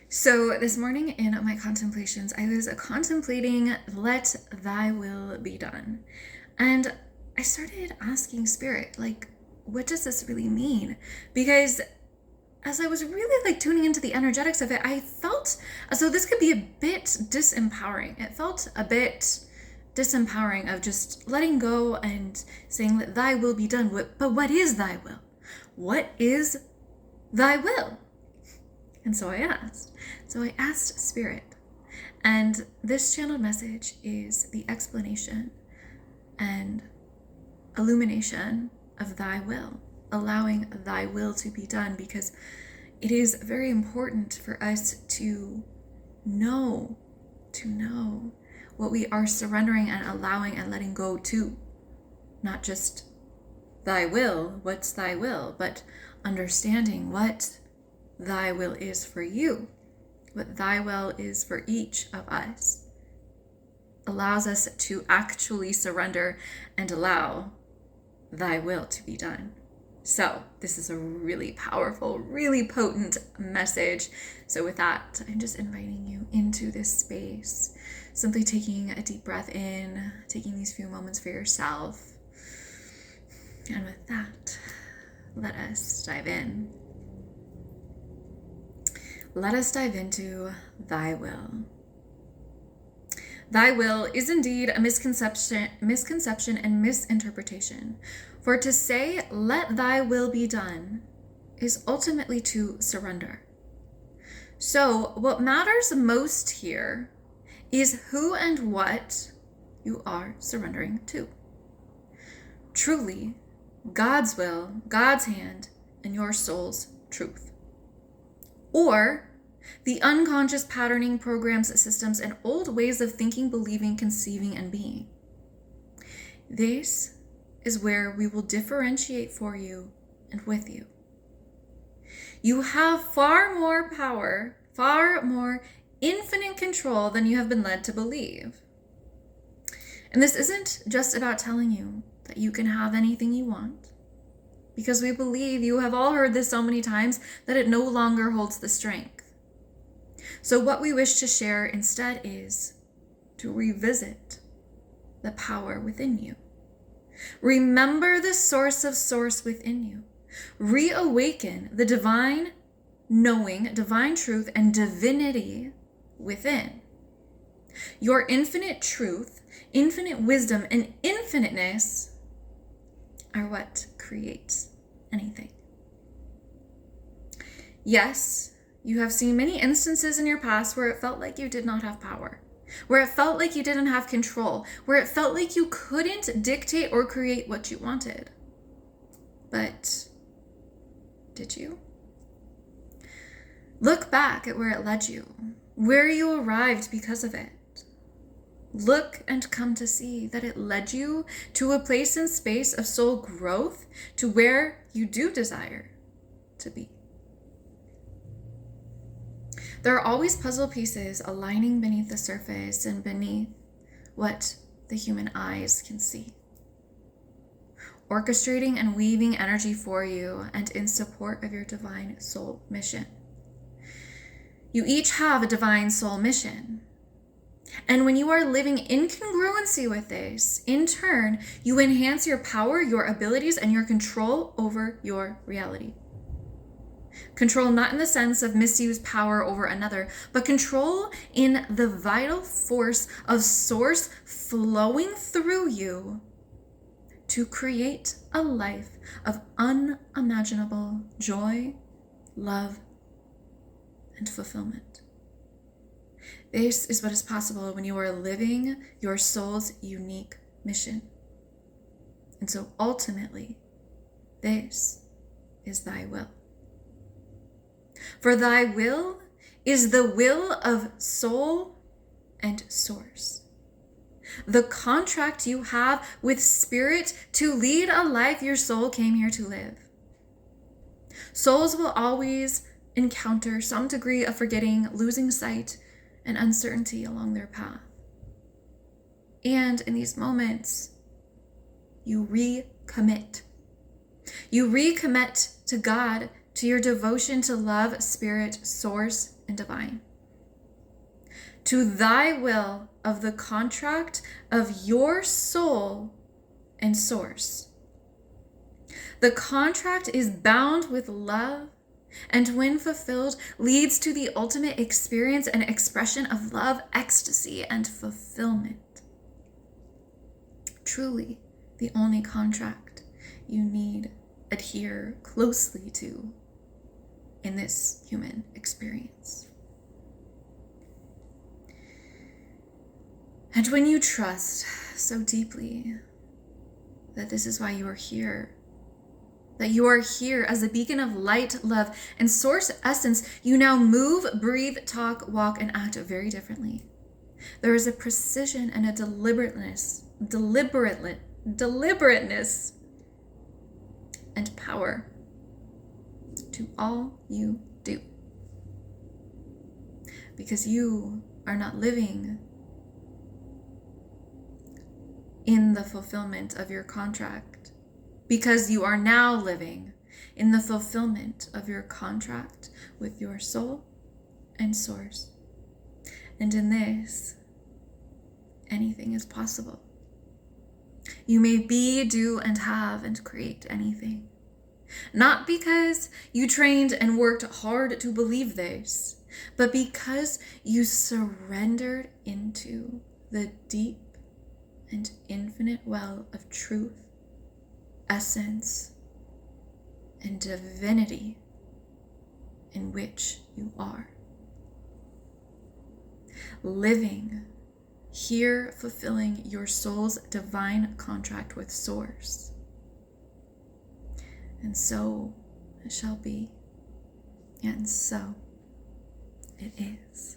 So this morning in my contemplations, I was contemplating, let thy will be done. And I started asking Spirit, like, what does this really mean? Because as I was really tuning into the energetics of it, I felt as though this could be a bit disempowering. It felt a bit disempowering of just letting go and saying, let thy will be done. But what is thy will? What is thy will? And so I asked. So I asked Spirit. And this channeled message is the explanation and illumination of thy will, allowing thy will to be done, because it is very important for us to know what we are surrendering and allowing and letting go to. Not just thy will, what's thy will, but understanding what thy will is for you, what thy will is for each of us, allows us to actually surrender and allow thy will to be done. So this is a really powerful, really potent message. So with that, I'm just inviting you into this space, simply taking a deep breath in, taking these few moments for yourself. And with that, let us dive in. Let us dive into thy will. Thy will is indeed a misconception and misinterpretation. For to say, let thy will be done, is ultimately to surrender. So what matters most here is who and what you are surrendering to. Truly, God's will, God's hand, and your soul's truth. Or the unconscious patterning, programs, systems, and old ways of thinking, believing, conceiving, and being. This is where we will differentiate for you and with you. You have far more power, far more infinite control than you have been led to believe. And this isn't just about telling you that you can have anything you want, because we believe, you have all heard this so many times, that it no longer holds the strength. So what we wish to share instead is to revisit the power within you. Remember the source of source within you. Reawaken the divine knowing, divine truth, and divinity within. Your infinite truth, infinite wisdom, and infiniteness are what creates anything. Yes, you have seen many instances in your past where it felt like you did not have power, where it felt like you didn't have control, where it felt like you couldn't dictate or create what you wanted. But did you? Look back at where it led you, where you arrived because of it. Look and come to see that it led you to a place and space of soul growth, to where you do desire to be. There are always puzzle pieces aligning beneath the surface and beneath what the human eyes can see, orchestrating and weaving energy for you and in support of your divine soul mission. You each have a divine soul mission. And when you are living in congruency with this, in turn, you enhance your power, your abilities, and your control over your reality. Control not in the sense of misuse power over another, but control in the vital force of source flowing through you to create a life of unimaginable joy, love, and fulfillment. This is what is possible when you are living your soul's unique mission. And so ultimately, this is thy will. For thy will is the will of soul and source. The contract you have with spirit to lead a life your soul came here to live. Souls will always encounter some degree of forgetting, losing sight, and uncertainty along their path. And in these moments, you recommit. You recommit to God, to your devotion to love, spirit, source, and divine. To thy will of the contract of your soul and source. The contract is bound with love, and when fulfilled, leads to the ultimate experience and expression of love, ecstasy, and fulfillment. Truly, the only contract you need adhere closely to in this human experience. And when you trust so deeply that this is why you are here, that you are here as a beacon of light, love, and source essence, you now move, breathe, talk, walk, and act very differently. There is a precision and a deliberateness and power to all you do. Because you are not living in the fulfillment of your contract, because you are now living in the fulfillment of your contract with your soul and source. And in this, anything is possible. You may be, do, and have, and create anything. Not because you trained and worked hard to believe this, but because you surrendered into the deep and infinite well of truth, essence, and divinity in which you are. Living here, fulfilling your soul's divine contract with Source. And so it shall be, and so it is.